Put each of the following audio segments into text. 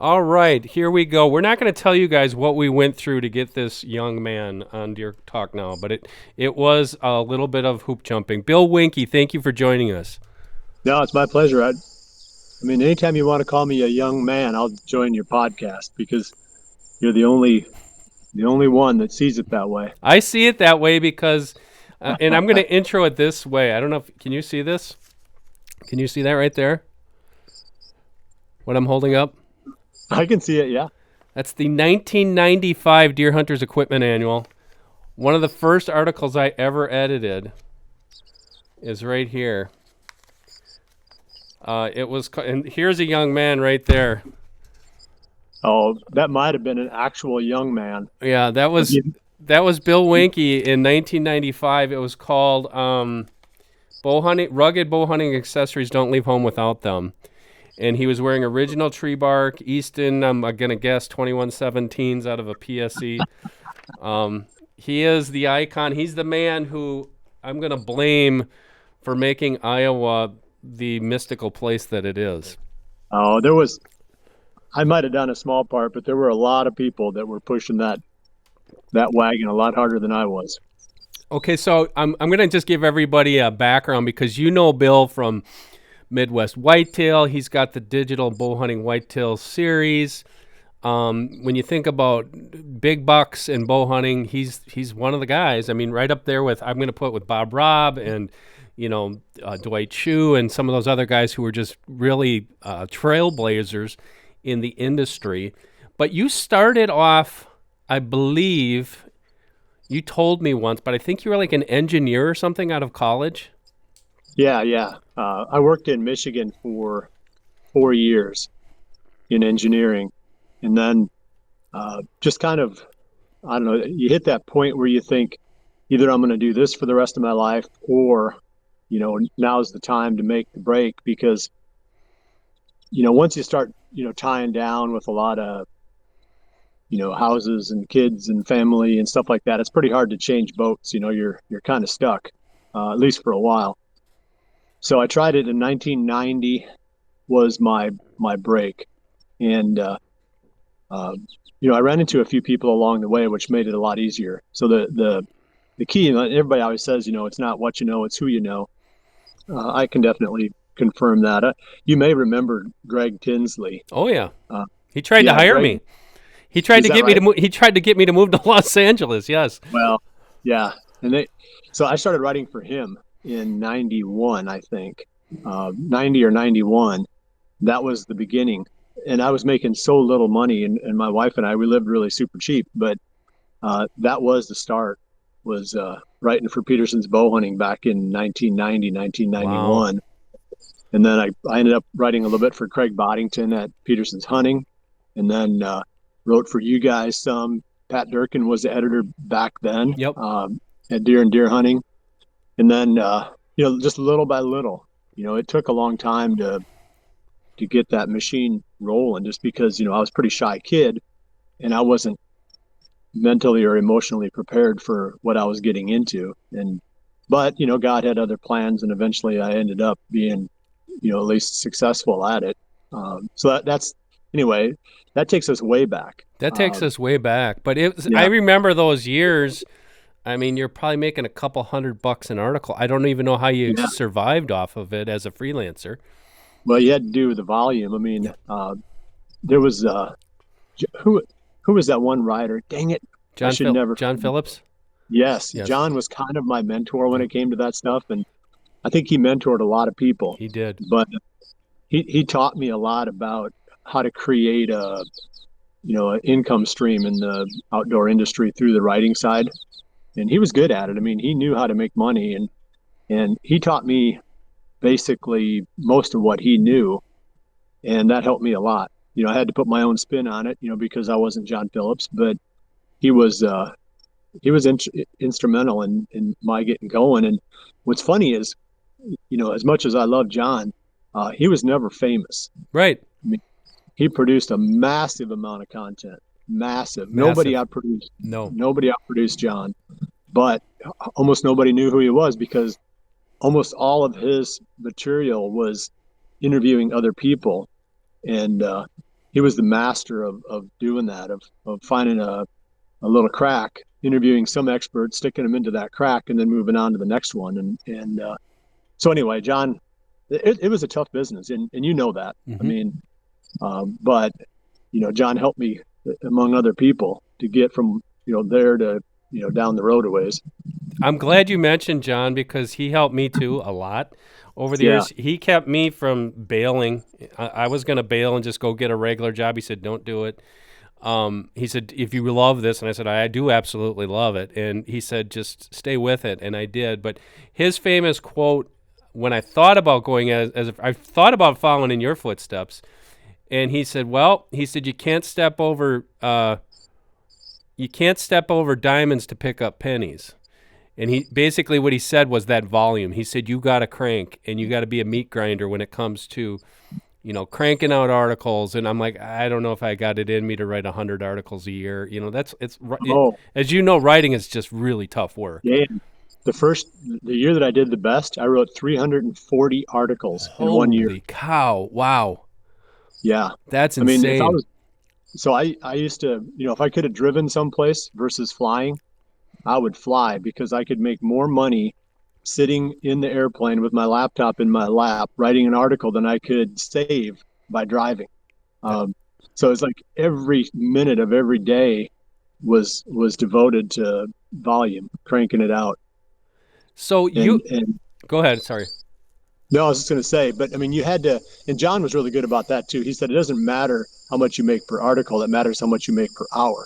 All right, here we go. We're not going to tell you guys what we went through to get this young man on Deer Talk Now, but it was a little bit of hoop jumping. Bill Winke, thank you for joining us. No, it's my pleasure. I mean, anytime you want to call me a young man, I'll join your podcast because you're the only one that sees it that way. I see it that way because, and I'm going to intro it this way. I don't know if, can you see this? Can you see that right there? What I'm holding up? I can see it. Yeah. That's the 1995 Deer Hunters Equipment Annual. One of the first articles I ever edited is right here. And here's a young man right there. Oh, that might have been an actual young man. Yeah, that was Bill Winke in 1995. It was called "Bow Hunting Rugged Bow Hunting Accessories Don't Leave Home Without Them," and he was wearing original tree bark Easton. I'm gonna guess 2117s out of a PSE. He is the icon. He's the man who I'm gonna blame for making Iowa the mystical place that it is. Oh, I might have done a small part, but there were a lot of people that were pushing that wagon a lot harder than I was. Okay, so I'm going to just give everybody a background because you know Bill from Midwest Whitetail. He's got the digital bow hunting whitetail series. When you think about big bucks and bow hunting, he's one of the guys. I mean, right up there with, I'm going to put with Bob Robb and Dwight Shue and some of those other guys who were just really trailblazers in the industry. But you started off, I believe, you told me once, but I think you were like an engineer or something out of college. Yeah, yeah. I worked in Michigan for 4 years in engineering, and then just kind of, I don't know, you hit that point where you think either I'm going to do this for the rest of my life, or now's the time to make the break because once you start tying down with a lot of houses and kids and family and stuff like that, it's pretty hard to change boats. You're kind of stuck, at least for a while. So I tried it in 1990 was my break, and I ran into a few people along the way, which made it a lot easier. So the key, and everybody always says, it's not what you know, it's who you know. I can definitely confirm that. You may remember Greg Tinsley. Oh yeah, he tried to Yeah, hire Greg. me. He tried Is to that get me to right? move. He tried to get me to move to Los Angeles. Yes. Well, yeah, so I started writing for him in '91, I think, 90 or '91. That was the beginning, and I was making so little money, and my wife and I, we lived really super cheap, but that was the start. Was writing for Peterson's Bow Hunting back in 1990, Wow. 1991. And then I ended up writing a little bit for Craig Boddington at Peterson's Hunting, and then wrote for you guys some. Pat Durkin was the editor back then, Yep. at Deer and Deer Hunting, and then just little by little, it took a long time to get that machine rolling, just because I was a pretty shy kid, and I wasn't mentally or emotionally prepared for what I was getting into, but God had other plans, and eventually I ended up being at least successful at it. So that's anyway. That takes us way back. That takes us way back. But I Yeah. remember those years. I mean, you're probably making a couple $100 an article. I don't even know how you Yeah. survived off of it as a freelancer. Well, you had to do with the volume. I mean, Yep. there was who who was that one writer? Dang it, I should never. John Phillips. Yes, Yes, John was kind of my mentor when yep, it came to that stuff, and I think he mentored a lot of people. he did. But he taught me a lot about how to create an income stream in the outdoor industry through the writing side, and he was good at it. I mean, he knew how to make money, and he taught me basically most of what he knew, and that helped me a lot. I had to put my own spin on it, because I wasn't John Phillips, but he was instrumental in my getting going. And what's funny is, as much as I love John, he was never famous. Right. I mean, he produced a massive amount of content, massive. Nobody Massive. outproduced No. nobody outproduced John, but almost nobody knew who he was because almost all of his material was interviewing other people, and he was the master of doing that, of finding a little crack, interviewing some expert, sticking them into that crack, and then moving on to the next one. And so anyway, John, it was a tough business, and you know that. I Mm-hmm. mean, but John helped me among other people to get from there to down the road a ways. I'm glad you mentioned John because he helped me too a lot over the Yeah. years. He kept me from bailing. I was going to bail and just go get a regular job. He said, "Don't do it." He said, "If you love this," and I said, "I do absolutely love it." And he said, "Just stay with it," and I did. But his famous quote, when I thought about going as if I thought about following in your footsteps, and he said, "Well," he said, you can't step over diamonds to pick up pennies." And he basically what he said was that volume. He said you got to crank and you got to be a meat grinder when it comes to cranking out articles. And I'm like, I don't know if I got it in me to write 100 articles a year. Oh, As you know, writing is just really tough work. yeah. The year that I did the best, I wrote 340 articles in 1 year. Holy cow! Wow, Yeah. that's I mean, if I insane. was so I used to, if I could have driven someplace versus flying, I would fly because I could make more money sitting in the airplane with my laptop in my lap writing an article than I could save by driving. That, Um, so it's like every minute of every day was devoted to volume, cranking it out. so you And go ahead. Sorry. no, I was just going to say, but I mean, you had to, and John was really good about that too. He said it doesn't matter how much you make per article; it matters how much you make per hour.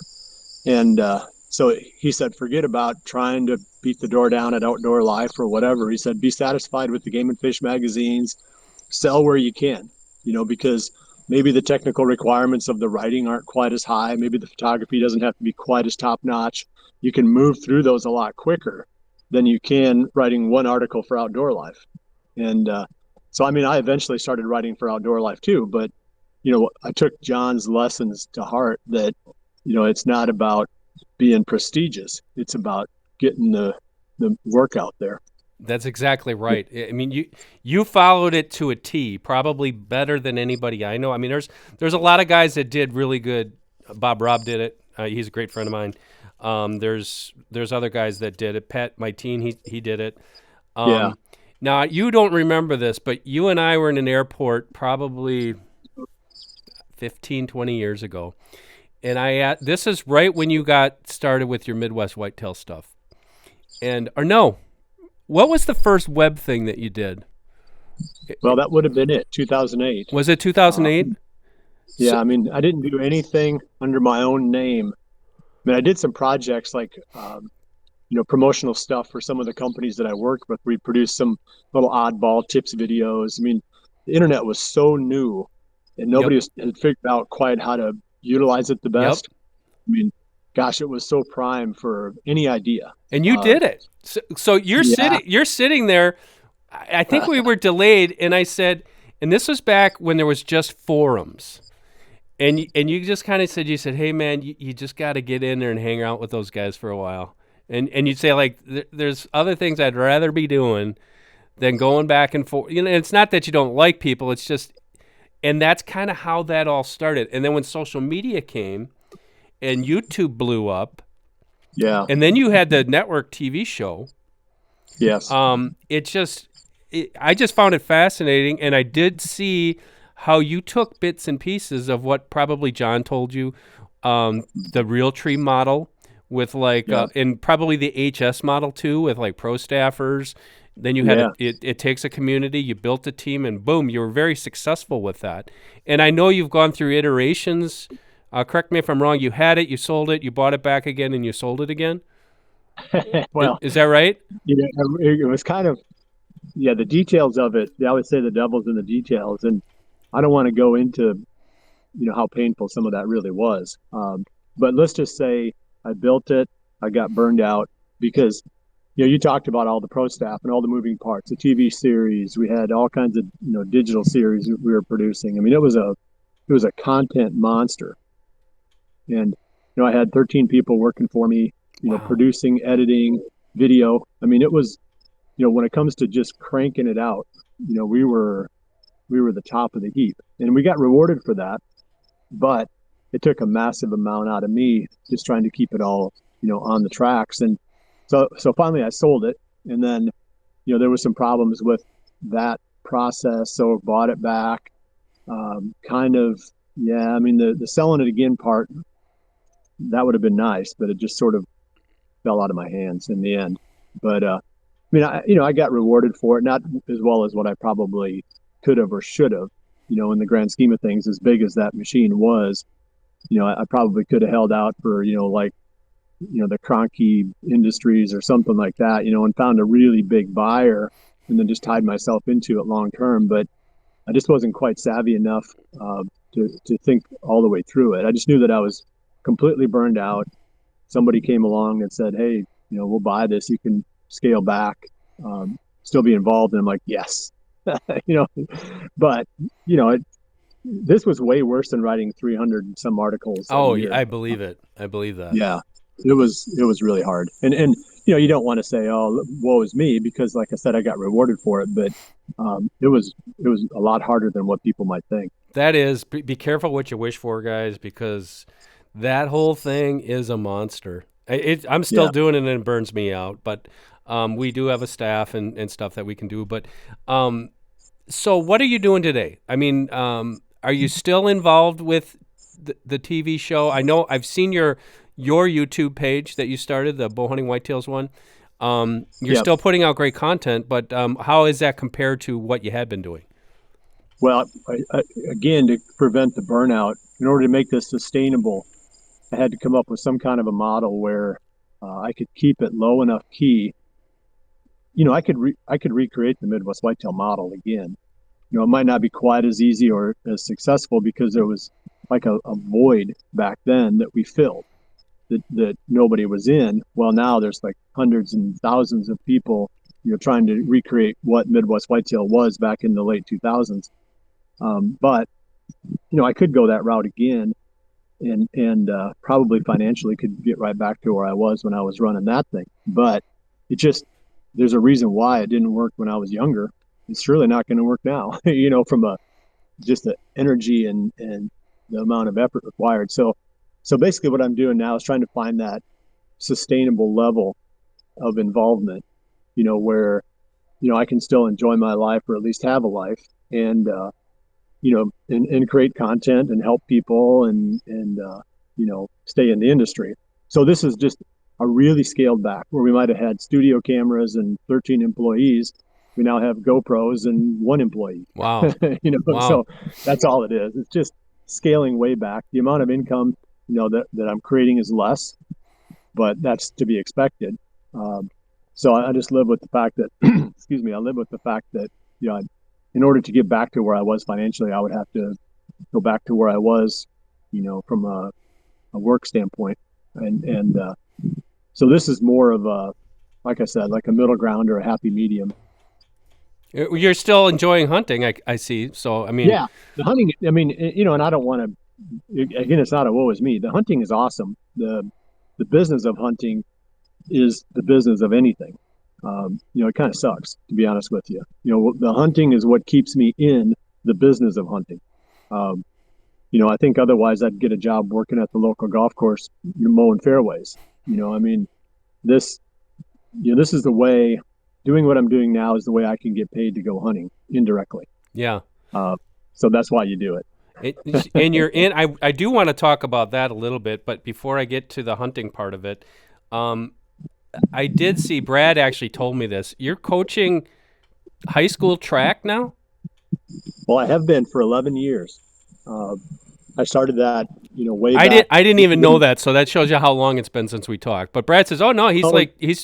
And so he said, forget about trying to beat the door down at Outdoor Life or whatever. He said, be satisfied with the Game and Fish magazines, sell where you can, because maybe the technical requirements of the writing aren't quite as high. Maybe the photography doesn't have to be quite as top notch. You can move through those a lot quicker than you can writing one article for Outdoor Life. And so, I mean, I eventually started writing for Outdoor Life too, but I took John's lessons to heart that it's not about being prestigious. It's about getting the work out there. That's exactly right. I mean, you followed it to a T, probably better than anybody I know. I mean, there's a lot of guys that did really good. Bob Robb did it. He's a great friend of mine. There's other guys that did it. Pat, my teen, he did it. Yeah. Now you don't remember this, but you and I were in an airport probably 15, 20 years ago, and this is right when you got started with your Midwest whitetail stuff, and or no. What was the first web thing that you did? Well, that would have been it, 2008. Was it Uh, 2008? So, yeah, I mean, I didn't do anything under my own name. I mean, I did some projects like, promotional stuff for some of the companies that I worked with. We produced some little oddball tips videos. I mean, the internet was so new and yep, nobody had figured out quite how to utilize it the yep. best. I mean, gosh, it was so prime for any idea. And you Uh, did it. So you're yeah. sitting there. I think we were delayed, and I said, and this was back when there was just forums. And you just kind of said, you said, hey man, you just got to get in there and hang out with those guys for a while. And you'd say like, there's other things I'd rather be doing than going back and forth. It's not that you don't like people. It's just, and that's kind of how that all started. And then when social media came and YouTube blew up, Yeah. and then you had the network TV show. Yes. I just found it fascinating, and I did see how you took bits and pieces of what probably John told you, the real tree model with like, Yeah. and probably the HS model too, with like pro staffers. Then you had Yeah. it takes a community, you built a team, and boom, you were very successful with that. And I know you've gone through iterations. Correct me if I'm wrong. You had it, you sold it, you bought it back again, and you sold it again. Well, Is that right? it was kind of, yeah, the details of it. They always say the devil's in the details, and I don't want to go into, how painful some of that really was. But let's just say I built it, I got burned out because, you talked about all the pro staff and all the moving parts, the TV series. We had all kinds of, digital series we were producing. I mean, it was a content monster, and I had 13 people working for me, Wow. producing, editing, video. I mean, it was, when it comes to just cranking it out, we were the top of the heap, and we got rewarded for that. but it took a massive amount out of me just trying to keep it all, on the tracks. And so finally I sold it. And then, there was some problems with that process. So bought it back. Kind of, yeah, I mean, the selling it again part, that would have been nice, but it just sort of fell out of my hands in the end. But, I mean, I got rewarded for it, not as well as what I probably could have or should have, in the grand scheme of things, as big as that machine was, I probably could have held out for, like, the Cronky Industries or something like that, and found a really big buyer and then just tied myself into it long term. But I just wasn't quite savvy enough to think all the way through it. I just knew that I was completely burned out. Somebody came along and said, "Hey, we'll buy this. You can scale back, still be involved." And I'm like, "Yes," you know. But this was way worse than writing 300 some articles a Oh, year. I believe it. I believe that. Yeah, it was really hard. And you don't want to say, "Oh, woe is me," because like I said, I got rewarded for it. But it was a lot harder than what people might think. That is, be careful what you wish for, guys, because that whole thing is a monster. I'm still Yeah. doing it and it burns me out, but we do have a staff and stuff that we can do. But um, so, what are you doing today? I mean, are you still involved with the TV show? I know I've seen your YouTube page that you started, the bow hunting whitetails one. You're Yeah. still putting out great content, but how is that compared to what you had been doing? Well, again, to prevent the burnout, in order to make this sustainable, I had to come up with some kind of a model where I could keep it low enough key. I could recreate the Midwest whitetail model again. It might not be quite as easy or as successful because there was like a void back then that we filled that nobody was in. Well, now there's like hundreds and thousands of people, trying to recreate what Midwest whitetail was back in the late 2000s. But I could go that route again, and probably financially could get right back to where I was when I was running that thing. But it just there's a reason why it didn't work when I was younger. It's surely not going to work now. From a just the energy and the amount of effort required. So basically, what I'm doing now is trying to find that sustainable level of involvement. Where I can still enjoy my life or at least have a life, and and create content and help people and stay in the industry. So this is just a really scaled back where we might have had studio cameras and 13 employees. We now have GoPros and one employee. Wow, wow. So that's all it is. It's just scaling way back. The amount of income, that I'm creating is less, but that's to be expected. Um, so I just live with the fact that, excuse me, I live with the fact that, in order to get back to where I was financially, I would have to go back to where I was, from a work standpoint. And so this is more of a, like I said, like a middle ground or a happy medium. You're still enjoying hunting, I see. So, I mean, Yeah, the hunting. I mean, and I don't want to. Again, it's not a woe is me. The hunting is awesome. The business of hunting is the business of anything. It kind of sucks, to be honest with you. The hunting is what keeps me in the business of hunting. Um, I think otherwise I'd get a job working at the local golf course, mowing fairways. I mean, this, this is the way. Doing what I'm doing now is the way I can get paid to go hunting indirectly. yeah. Uh, so that's why you do it. And you're in. I do want to talk about that a little bit, but before I get to the hunting part of it, um, I did see Brad actually told me this. You're coaching high school track now? Well, I have been for 11 years. Uh, I started that, way I back. didn't even know that, so that shows you how long it's been since we talked. But Brad says, "Oh no, he's Oh, like he's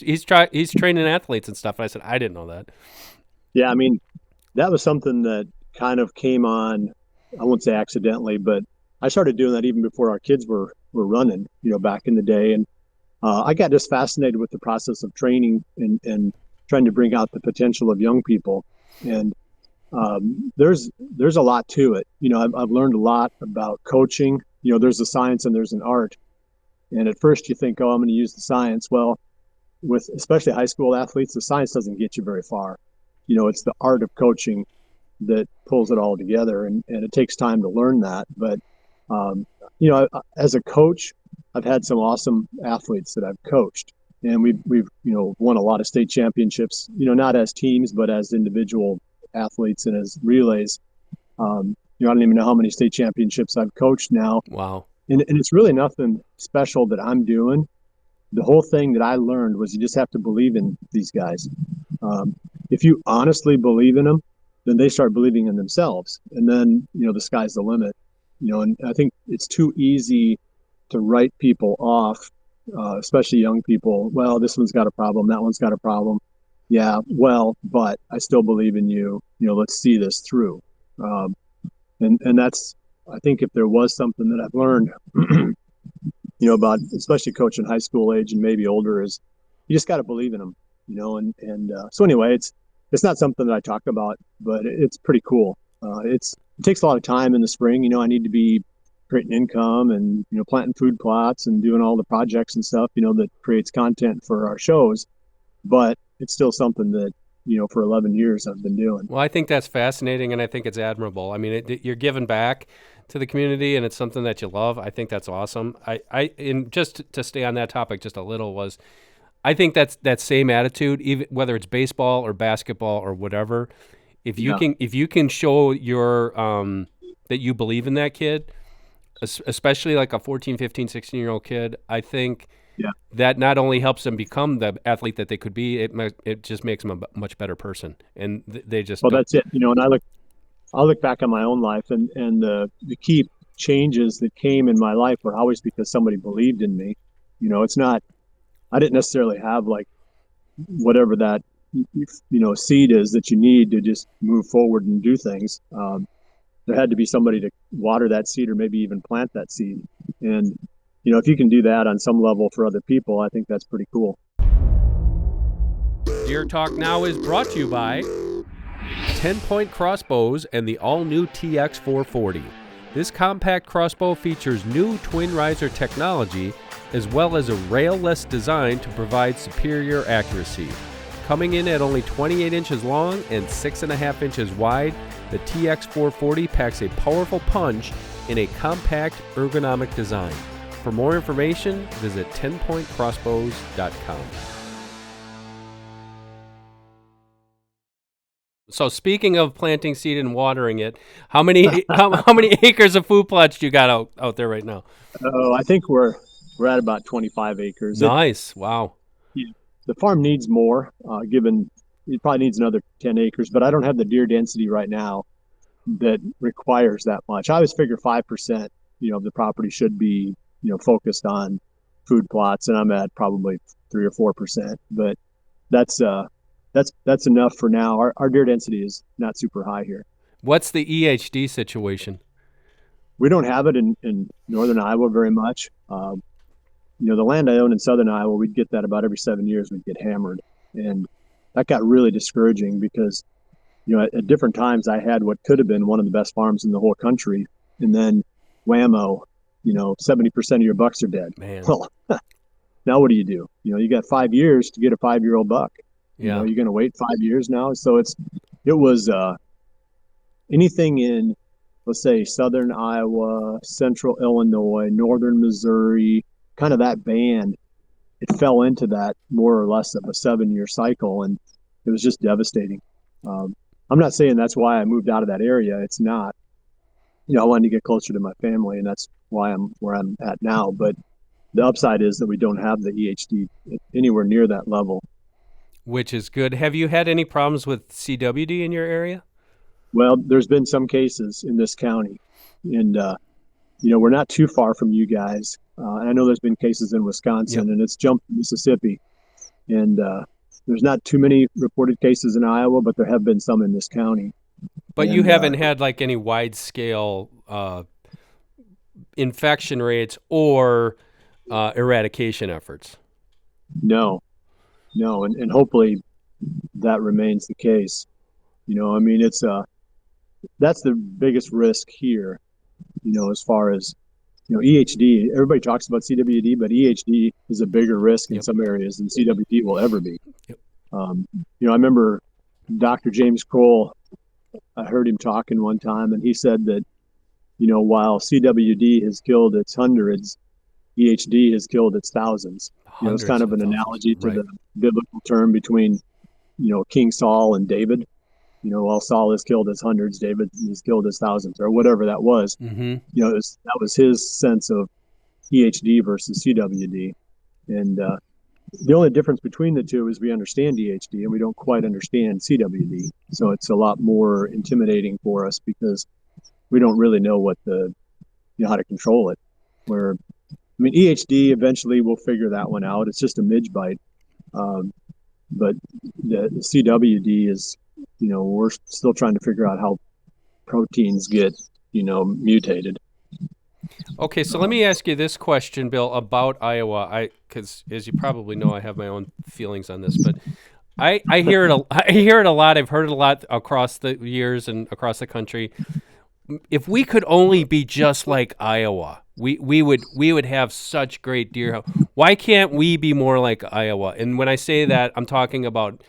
training athletes and stuff." And I said, "I didn't know that." yeah. I mean, that was something that kind of came on. I won't say accidentally, but I started doing that even before our kids were running. Back in the day, and I got just fascinated with the process of training and trying to bring out the potential of young people. And there's a lot to it. I've learned a lot about coaching. There's a science and there's an art. And at first you think, oh, I'm going to use the science. Well, with especially high school athletes, the science doesn't get you very far. It's the art of coaching that pulls it all together, and it takes time to learn that. But As a coach, I've had some awesome athletes that I've coached, and we've won a lot of state championships. Not as teams, but as individual athletes and as relays. I don't even know how many state championships I've coached now, Wow. and it's really nothing special that I'm doing. The whole thing that I learned was you just have to believe in these guys. Um, if you honestly believe in them, then they start believing in themselves, and then the sky's the limit. And I think it's too easy to write people off, especially young people. Well, this one's got a problem, that one's got a problem. Yeah, well, but I still believe in you. Let's see this through. Um, and that's, I think, if there was something that I've learned, about especially coaching high school age and maybe older, is you just got to believe in them. So anyway, it's not something that I talk about, but it's pretty cool. It takes a lot of time in the spring. I need to be creating income and planting food plots and doing all the projects and stuff that creates content for our shows. But it's still something that for 11 years I've been doing. Well, I think that's fascinating, and I think it's admirable. I mean, you're giving back to the community, and it's something that you love. I think that's awesome. And just to stay on that topic just a little, was I think that's that same attitude, even whether it's baseball or basketball or whatever. If you can show your that you believe in that kid, especially like a 14, 15, 16-year-old kid, I think that not only helps them become the athlete that they could be, it just makes them a much better person. And they just that's it. And I look back on my own life, and the key changes that came in my life were always because somebody believed in me. It's not, I didn't necessarily have like whatever that seed is that you need to just move forward and do things. There had to be somebody to water that seed, or maybe even plant that seed. And if you can do that on some level for other people, I think that's pretty cool. Deer Talk Now is brought to you by 10-Point Crossbows and the all-new TX440. This compact crossbow features new twin riser technology as well as a rail-less design to provide superior accuracy. Coming in at only 28 inches long and 6.5 inches wide, the TX440 packs a powerful punch in a compact, ergonomic design. For more information, visit 10pointcrossbows.com. So speaking of planting seed and watering it, how many how many acres of food plots do you got out there right now? Oh, I think we're at about 25 acres. Nice. Wow. The farm needs more, given it probably needs another 10 acres, but I don't have the deer density right now that requires that much. I always figure 5%, of the property should be, focused on food plots, and I'm at probably 3 or 4%, but that's enough for now. Our deer density is not super high here. What's the EHD situation? We don't have it in northern Iowa very much. The land I own in southern Iowa, we'd get that about every 7 years. We'd get hammered, and that got really discouraging because at different times I had what could have been one of the best farms in the whole country, and then whammo, 70% of your bucks are dead. Man. Well, now what do? You got 5 years to get a 5-year-old buck. Yeah. You're going to wait 5 years now. So it was anything in, let's say, southern Iowa, central Illinois, northern Missouri, kind of that band. It fell into that more or less of a 7-year cycle, and it was just devastating. I'm not saying that's why I moved out of that area. It's not. I wanted to get closer to my family, and that's why I'm where I'm at now. But the upside is that we don't have the EHD anywhere near that level. Which is good. Have you had any problems with CWD in your area? Well, there's been some cases in this county, and we're not too far from you guys. And I know there's been cases in Wisconsin, and it's jumped to Mississippi. And there's not too many reported cases in Iowa, but there have been some in this county. But you haven't had like any wide-scale infection rates or eradication efforts? No, and hopefully that remains the case. It's that's the biggest risk here. As far as EHD, everybody talks about CWD, but EHD is a bigger risk in some areas than CWD will ever be. Yep. I remember Dr. James Kroll. I heard him talking one time, and he said that While CWD has killed its hundreds, EHD has killed its thousands. It's kind Hundreds of of an thousands. analogy to Right. the biblical term between, King Saul and David. While Saul has killed his hundreds, David has killed his thousands, or whatever that was. Mm-hmm. That was his sense of EHD versus CWD. And the only difference between the two is we understand EHD and we don't quite understand CWD. So it's a lot more intimidating for us because we don't really know how to control it. Where, EHD eventually we'll figure that one out. It's just a midge bite. But the CWD is, we're still trying to figure out how proteins get, mutated. Okay, so let me ask you this question, Bill, about Iowa. Because as you probably know, I have my own feelings on this, but I hear it. I hear it a lot. I've heard it a lot across the years and across the country. If we could only be just like Iowa, we would have such great deer. Why can't we be more like Iowa? And when I say that, I'm talking about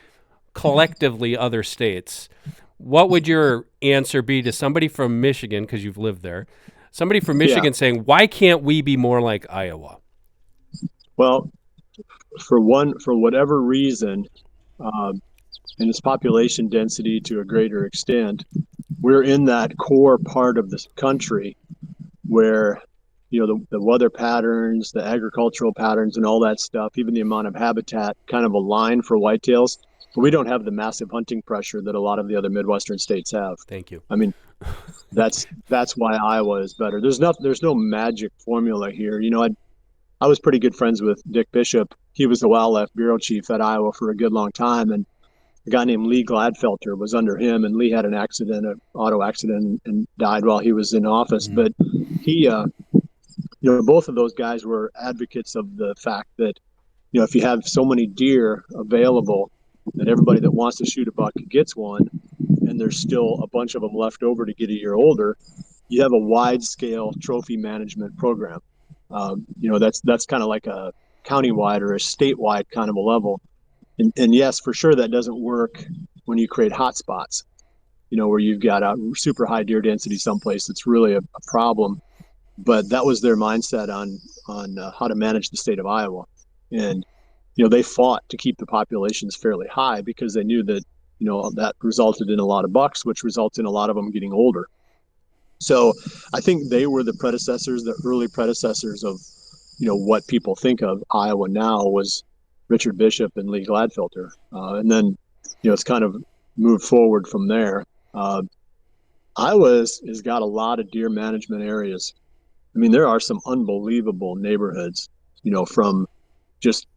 collectively other states. What would your answer be to somebody from Michigan, because you've lived there? Somebody from Yeah. Michigan saying, "Why can't we be more like Iowa?" Well, for whatever reason, and its population density to a greater extent, we're in that core part of this country where the weather patterns, the agricultural patterns, and all that stuff, even the amount of habitat, kind of align for whitetails. But we don't have the massive hunting pressure that a lot of the other Midwestern states have. Thank you. I mean, that's why Iowa is better. There's no magic formula here. I was pretty good friends with Dick Bishop. He was the wildlife bureau chief at Iowa for a good long time, and a guy named Lee Gladfelter was under him, and Lee had an accident, an auto accident, and died while he was in office. Mm. But he, both of those guys were advocates of the fact that, if you have so many deer available that everybody that wants to shoot a buck gets one, and there's still a bunch of them left over to get a year older, you have a wide scale trophy management program. That's kind of like a countywide or a statewide kind of a level. And yes, for sure, that doesn't work when you create hotspots, where you've got a super high deer density someplace that's really a problem. But that was their mindset on how to manage the state of Iowa. And, they fought to keep the populations fairly high because they knew that, that resulted in a lot of bucks, which results in a lot of them getting older. So I think they were the early predecessors of, what people think of Iowa now was Richard Bishop and Lee Gladfelter. And then, it's kind of moved forward from there. Iowa has got a lot of deer management areas. There are some unbelievable neighborhoods, from just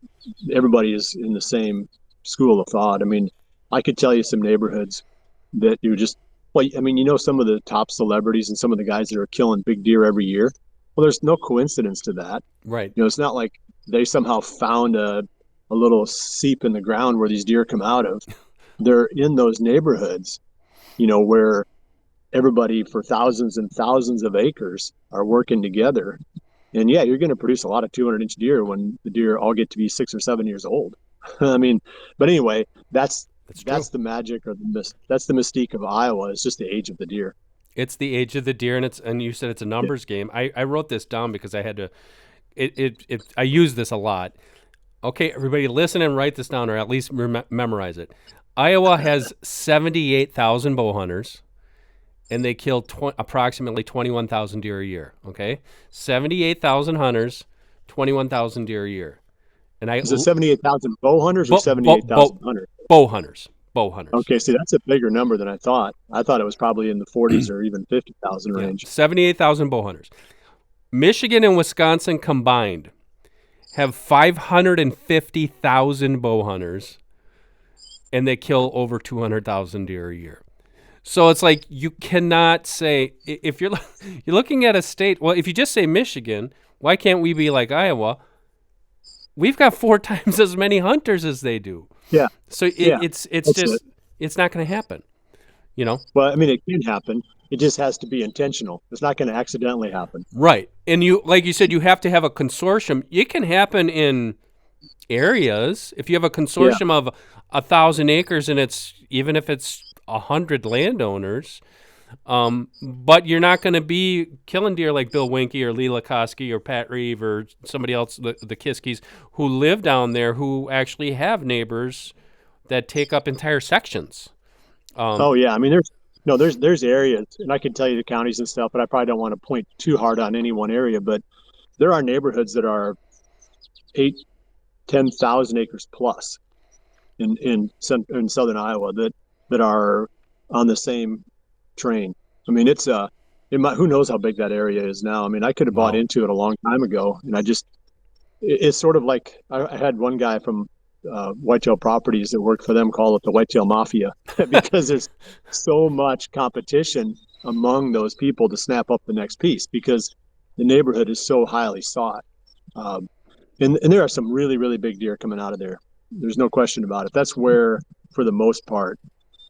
everybody is in the same school of thought. I could tell you some neighborhoods that you just, well, some of the top celebrities and some of the guys that are killing big deer every year. Well, there's no coincidence to that. Right. It's not like they somehow found a little seep in the ground where these deer come out of. They're in those neighborhoods, where everybody for thousands and thousands of acres are working together. And yeah, you're going to produce a lot of 200-inch deer when the deer all get to be 6 or 7 years old. But anyway, that's the magic, or that's the mystique of Iowa. It's just the age of the deer. It's the age of the deer, and you said it's a numbers game. I wrote this down because I had to. I use this a lot. Okay, everybody, listen and write this down, or at least memorize it. Iowa has 78,000 bow hunters, and they kill approximately 21,000 deer a year. Okay, 78,000 hunters, 21,000 deer a year. And Is it 78,000 bow hunters or 78,000 hunters? Bow hunters. Bow hunters. Okay, see, that's a bigger number than I thought. I thought it was probably in the 40s or even 50,000 range. Yeah, 78,000 bow hunters. Michigan and Wisconsin combined have 550,000 bow hunters, and they kill over 200,000 deer a year. So it's like you cannot say, if you're looking at a state, well, if you just say Michigan, why can't we be like Iowa? We've got 4 times as many hunters as they do. Yeah. So it's not going to happen, Well, it can happen. It just has to be intentional. It's not going to accidentally happen. Right. And like you said, you have to have a consortium. It can happen in areas. If you have a consortium of 1,000 acres and even if it's 100 landowners, But you're not going to be killing deer like Bill Winke or Lee Lakoski or Pat Reeve or somebody else, the Kiskies, who live down there, who actually have neighbors that take up entire sections. Oh Um, yeah, I mean there's areas, and I can tell you the counties and stuff, but I probably don't want to point too hard on any one area. But there are neighborhoods that are 8, 10,000 acres plus in southern Iowa that are on the same train. I mean, who knows how big that area is now. I mean, I could have bought wow. into it a long time ago, and it's sort of like I had one guy from Whitetail Properties that worked for them call it the Whitetail Mafia because there's so much competition among those people to snap up the next piece because the neighborhood is so highly sought. Um, and there are some really, really big deer coming out of there. There's no question about it. That's where, for the most part,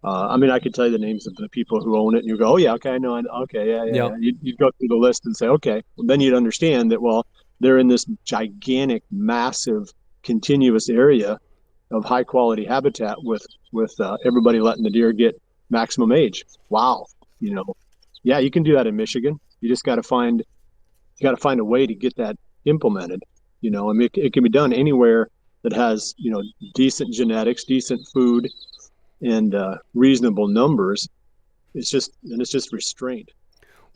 I mean, I could tell you the names of the people who own it, and you go, "Oh yeah, okay, I know, okay, yeah, yeah, Yep. yeah." You'd go through the list and say, "Okay," well, then you'd understand that. Well, they're in this gigantic, massive, continuous area of high quality habitat with everybody letting the deer get maximum age. Wow, you know, yeah, you can do that in Michigan. You just got to find a way to get that implemented. I mean, it can be done anywhere that has decent genetics, decent food, and reasonable numbers. It's just restraint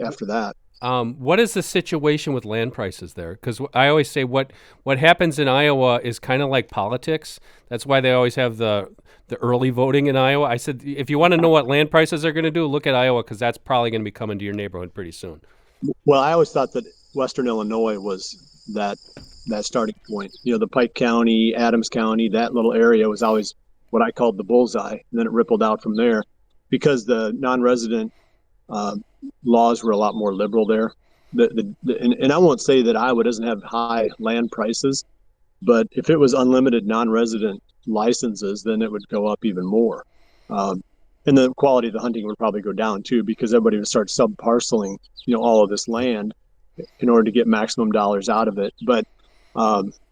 after that. What is the situation with land prices there? Because I always say what happens in Iowa is kind of like politics. That's why they always have the early voting in Iowa. I said if you want to know what land prices are going to do, look at Iowa because that's probably going to be coming to your neighborhood pretty soon. Well, I always thought that Western Illinois was that starting point. The Pike County, Adams County, that little area was always what I called the bullseye, and then it rippled out from there because the non-resident uh, laws were a lot more liberal there. And I won't say that Iowa doesn't have high land prices, but if it was unlimited non-resident licenses, then it would go up even more. Um, and the quality of the hunting would probably go down too, because everybody would start sub-parceling, all of this land in order to get maximum dollars out of it. But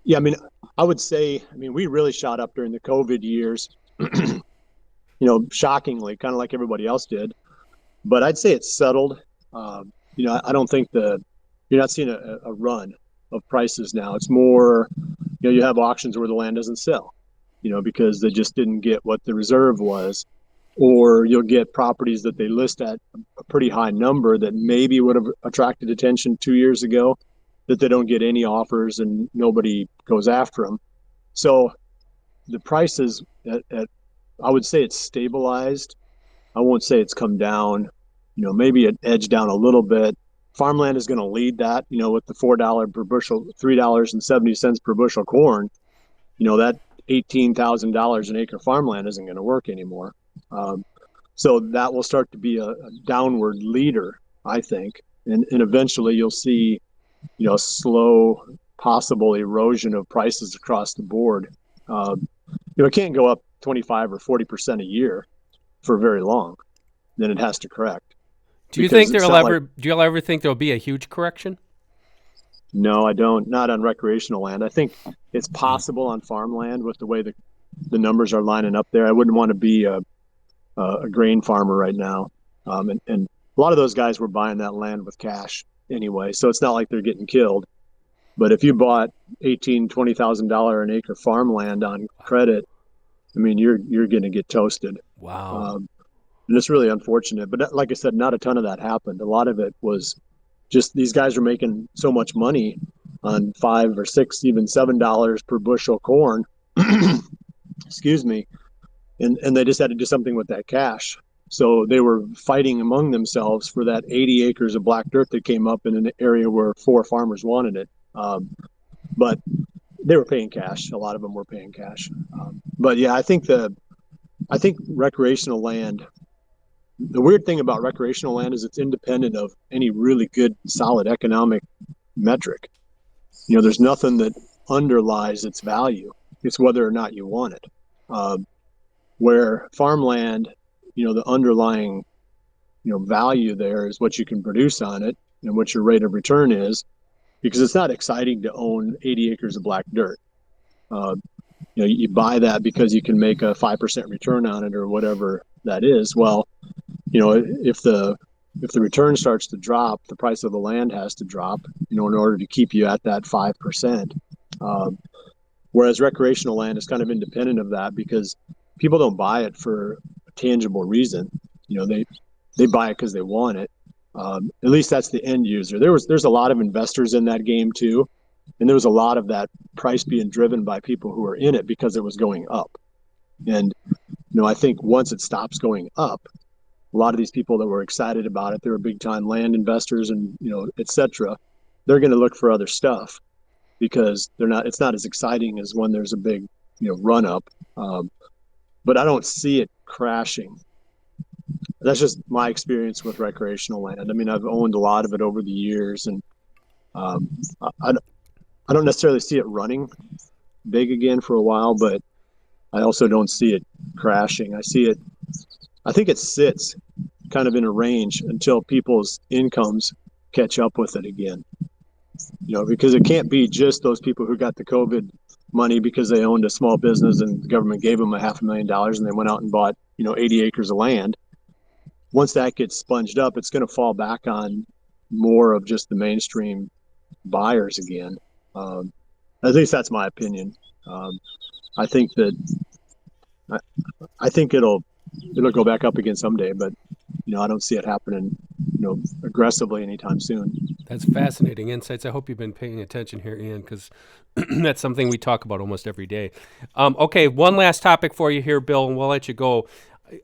yeah, I mean, I would say, I mean, we really shot up during the COVID years, shockingly, kind of like everybody else did. But I'd say it's settled. I don't think you're not seeing a run of prices now. It's more, you have auctions where the land doesn't sell, because they just didn't get what the reserve was, or you'll get properties that they list at a pretty high number that maybe would have attracted attention 2 years ago, that they don't get any offers and nobody goes after them. So the prices I would say it's stabilized. I won't say it's come down. Maybe it edged down a little bit. Farmland is going to lead that. With the $4 per bushel, $3.70 per bushel corn. That $18,000 an acre farmland isn't going to work anymore. Um, so that will start to be a downward leader, I think, and eventually you'll see slow possible erosion of prices across the board. It can't go up 25 or 40% a year for very long. Then it has to correct Do you because think it's there'll not like, ever? Do you ever think there'll be a huge correction? no, I don't. Not on recreational land. I think it's possible on farmland with the way the numbers are lining up there. I wouldn't want to be a grain farmer right now. And a lot of those guys were buying that land with cash anyway, so it's not like they're getting killed. But if you bought $20,000 an acre farmland on credit, I mean, you're going to get toasted. Wow. Um, and it's really unfortunate. But like I said, not a ton of that happened. A lot of it was just these guys are making so much money on 5 or 6, even $7 per bushel corn. Excuse me, and they just had to do something with that cash. So they were fighting among themselves for that 80 acres of black dirt that came up in an area where 4 farmers wanted it. But they were paying cash. A lot of them were paying cash. But yeah, I think recreational land. The weird thing about recreational land is it's independent of any really good, solid economic metric. There's nothing that underlies its value. It's whether or not you want it. Uh, where farmland, the underlying, value there is what you can produce on it and what your rate of return is, because it's not exciting to own 80 acres of black dirt. Uh, you buy that because you can make a 5% return on it or whatever that is. Well, if the if the return starts to drop, the price of the land has to drop, in order to keep you at that 5%. Um, Whereas recreational land is kind of independent of that because people don't buy it for a tangible reason. They buy it because they want it. At least that's the end user. There's a lot of investors in that game too, and there was a lot of that price being driven by people who were in it because it was going up. And I think once it stops going up, a lot of these people that were excited about it, they were big time land investors and et cetera. They're going to look for other stuff because it's not as exciting as when there's a big run up. But I don't see it crashing. That's just my experience with recreational land. I mean, I've owned a lot of it over the years, and um, I, I don't necessarily see it running big again for a while, but I also don't see it crashing. I think it sits kind of in a range until people's incomes catch up with it again. Because it can't be just those people who got the COVID money because they owned a small business and the government gave them $500,000 and they went out and bought 80 acres of land. Once that gets sponged up, it's going to fall back on more of just the mainstream buyers again. At least that's my opinion. I think that I, I think it'll go back up again someday, but I don't see it happening aggressively anytime soon. That's fascinating insights. I hope you've been paying attention here, Ian, because that's something we talk about almost every day. Okay, one last topic for you here, Bill, and we'll let you go.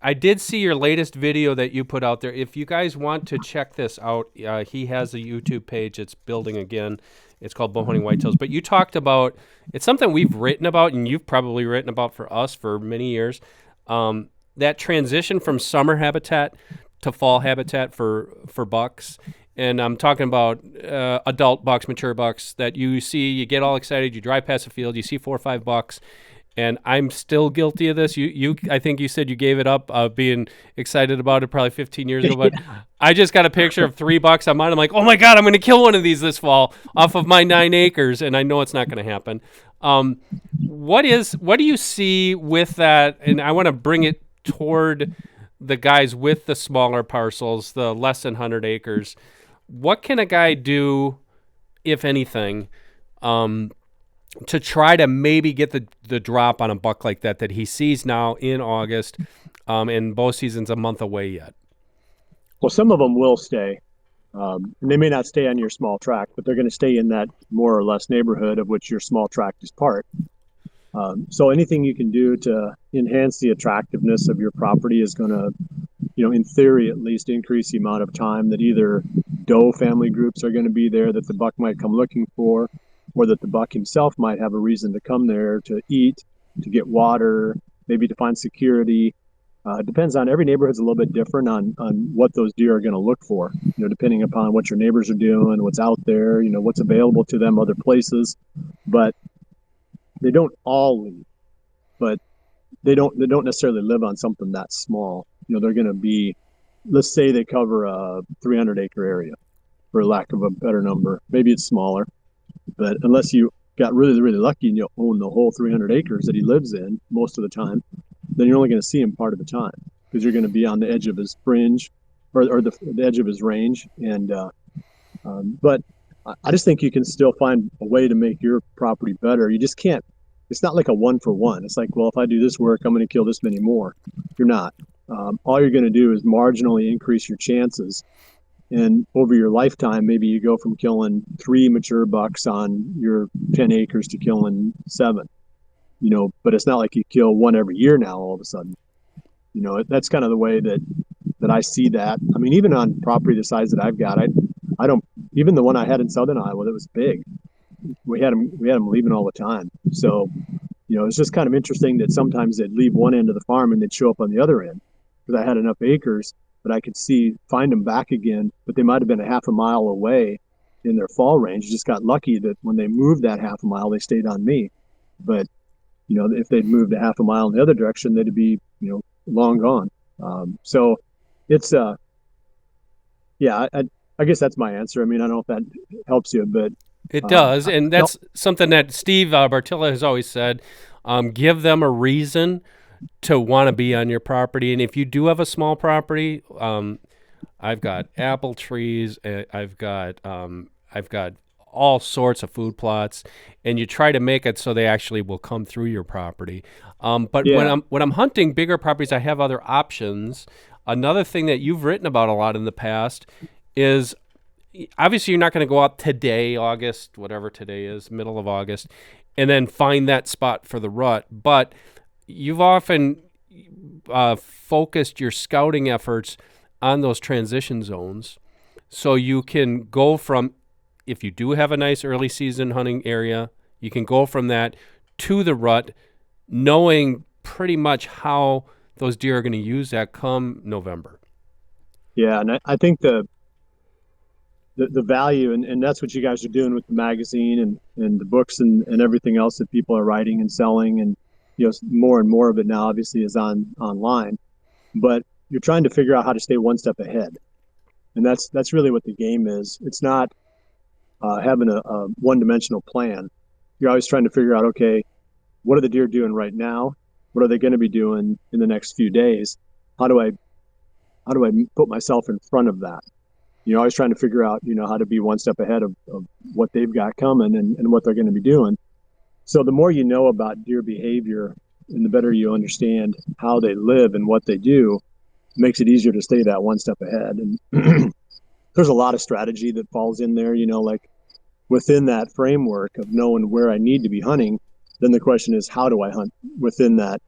I did see your latest video that you put out there. If you guys want to check this out, he has a YouTube page. It's building again. It's called Bow Hunting Whitetails. But you talked about, it's something we've written about, and you've probably written about for us for many years, that transition from summer habitat to fall habitat for bucks. And I'm talking about adult bucks, mature bucks that you see, you get all excited, you drive past a field, you see 4 or 5 bucks, and I'm still guilty of this. I think you said you gave it up being excited about it probably 15 years ago, but I just got a picture of 3 bucks on mine. I'm like, oh my God, I'm going to kill one of these this fall off of my 9 acres, and I know it's not going to happen. What do you see with that? And I want to bring it toward the guys with the smaller parcels, the less than 100 acres. What can a guy do, if anything, to try to maybe get the drop on a buck like that he sees now in August, and bow season's a month away yet? Well, some of them will stay. And they may not stay on your small tract, but they're going to stay in that more or less neighborhood of which your small tract is part. So anything you can do to enhance the attractiveness of your property is going to, in theory, at least increase the amount of time that either doe family groups are going to be there that the buck might come looking for, or that the buck himself might have a reason to come there to eat, to get water, maybe to find security. It depends on, every neighborhood's a little bit different on what those deer are going to look for, depending upon what your neighbors are doing, what's out there, what's available to them, other places. But they don't all leave, but they don't necessarily live on something that small. They're going to be, let's say they cover a 300-acre area, for lack of a better number. Maybe it's smaller, but unless you got really, really lucky and you own the whole 300 acres that he lives in most of the time, then you're only going to see him part of the time because you're going to be on the edge of his fringe or the edge of his range. And but I just think you can still find a way to make your property better. You just can't. It's not like a 1-for-1. It's like, well, if I do this work, I'm going to kill this many more. You're not. All you're going to do is marginally increase your chances. And over your lifetime, maybe you go from killing 3 mature bucks on your 10 acres to killing 7. But it's not like you kill one every year now all of a sudden. That's kind of the way that I see that. I mean, even on property the size that I've got, I don't, even the one I had in southern Iowa that was big, we had them leaving all the time. So, it's just kind of interesting that sometimes they'd leave one end of the farm and they'd show up on the other end because I had enough acres that I could find them back again, but they might have been a half a mile away in their fall range. Just got lucky that when they moved that half a mile, they stayed on me. But, if they'd moved a half a mile in the other direction, they'd be, long gone. So it's, yeah, I guess that's my answer. I mean, I don't know if that helps you, but it does. And that's something that Steve Bartilla has always said, give them a reason to want to be on your property. And if you do have a small property, I've got apple trees. I've got all sorts of food plots, and you try to make it so they actually will come through your property. But Yeah. when I'm hunting bigger properties, I have other options. Another thing that you've written about a lot in the past is obviously you're not going to go out today, August, whatever today is, middle of August, and then find that spot for the rut. But you've often focused your scouting efforts on those transition zones, so you can go from, if you do have a nice early season hunting area, you can go from that to the rut, knowing pretty much how those deer are going to use that come November. Yeah. And I think the value, and that's what you guys are doing with the magazine and the books and everything else that people are writing and selling. And, more and more of it now obviously is online, but you're trying to figure out how to stay one step ahead. And that's really what the game is. It's not having a one-dimensional plan. You're always trying to figure out, okay, what are the deer doing right now? What are they going to be doing in the next few days? How do I put myself in front of that? You're always trying to figure out, how to be one step ahead of what they've got coming and what they're going to be doing. So the more you know about deer behavior and the better you understand how they live and what they do, makes it easier to stay that one step ahead. And there's a lot of strategy that falls in there, like within that framework of knowing where I need to be hunting. Then the question is, how do I hunt within that,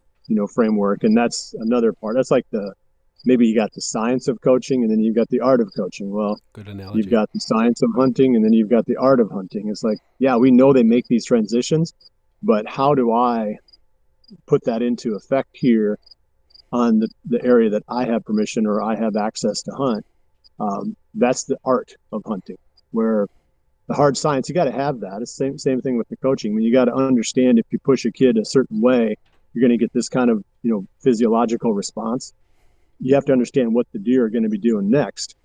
framework? And that's another part. That's like maybe you got the science of coaching and then you've got the art of coaching. Well, Good analogy. you've got the science of hunting and then you've got the art of hunting. It's like, yeah, we know they make these transitions, but how do I put that into effect here on the area that I have permission or I have access to hunt? That's the art of hunting, where the hard science, you got to have that. It's the same thing with the coaching. I mean, you got to understand if you push a kid a certain way, you're going to get this kind of, physiological response. You have to understand what the deer are going to be doing next.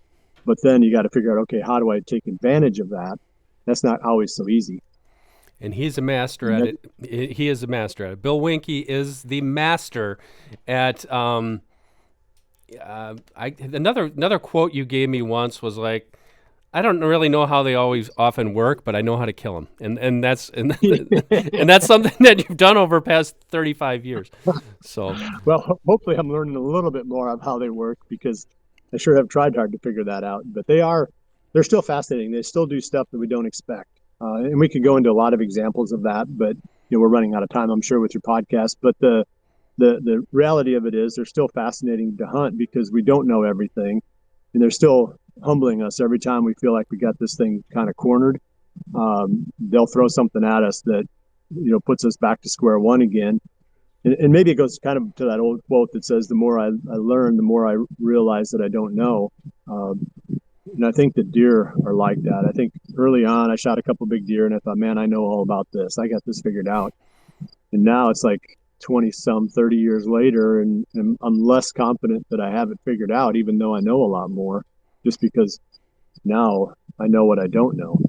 But then you got to figure out, okay, how do I take advantage of that? That's not always so easy. And he's a master at it. He is a master at it. Bill Winke is the master at. Another quote you gave me once was like, "I don't really know how they always often work, but I know how to kill them," and that's and that's something that you've done over the past 35 years. So, well, hopefully I'm learning a little bit more of how they work, because I sure have tried hard to figure that out. But they're still fascinating. They still do stuff that we don't expect. And we could go into a lot of examples of that, but we're running out of time, I'm sure, with your podcast. But the reality of it is they're still fascinating to hunt because we don't know everything, and they're still humbling us every time we feel like we got this thing kind of cornered. They'll throw something at us that puts us back to square one again. And maybe it goes kind of to that old quote that says, the more I learn, the more I realize that I don't know. And I think the deer are like that. I think early on I shot a couple big deer and I thought, man, I know all about this. I got this figured out. And now it's like 30 years later, and I'm less confident that I have it figured out, even though I know a lot more, just because now I know what I don't know.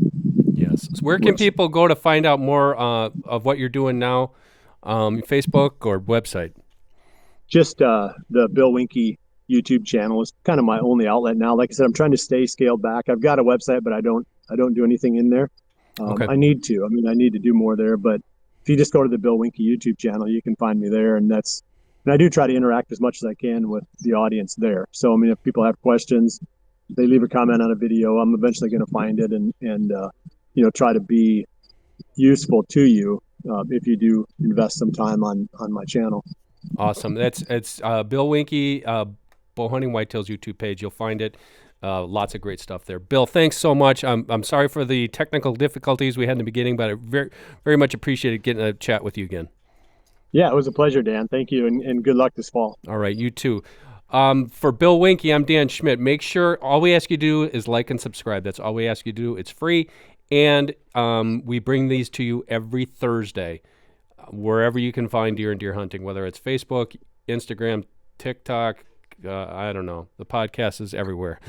yes. So where can people go to find out more of what you're doing now? Facebook or website? Just the Bill Winke YouTube channel is kind of my only outlet now. Like I said, I'm trying to stay scaled back. I've got a website, but I don't do anything in there. Okay. I need to. I mean, I need to do more there. But if you just go to the Bill Winke YouTube channel, you can find me there. And I do try to interact as much as I can with the audience there. So, I mean, if people have questions, they leave a comment on a video, I'm eventually going to find it and try to be useful to you if you do invest some time on my channel. Awesome. It's Bill Winke, Bow Hunting Whitetails YouTube page. You'll find it. Lots of great stuff there. Bill, thanks so much. I'm sorry for the technical difficulties we had in the beginning, but I very, very much appreciated getting a chat with you again. Yeah, it was a pleasure, Dan. Thank you, and good luck this fall. All right, you too. For Bill Winke, I'm Dan Schmidt. Make sure all we ask you to do is like and subscribe. That's all we ask you to do. It's free, and we bring these to you every Thursday, wherever you can find deer and deer hunting, whether it's Facebook, Instagram, TikTok, I don't know. The podcast is everywhere.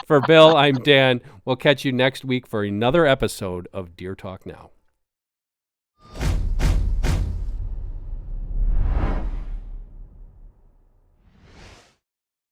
For Bill, I'm Dan. We'll catch you next week for another episode of Deer Talk Now.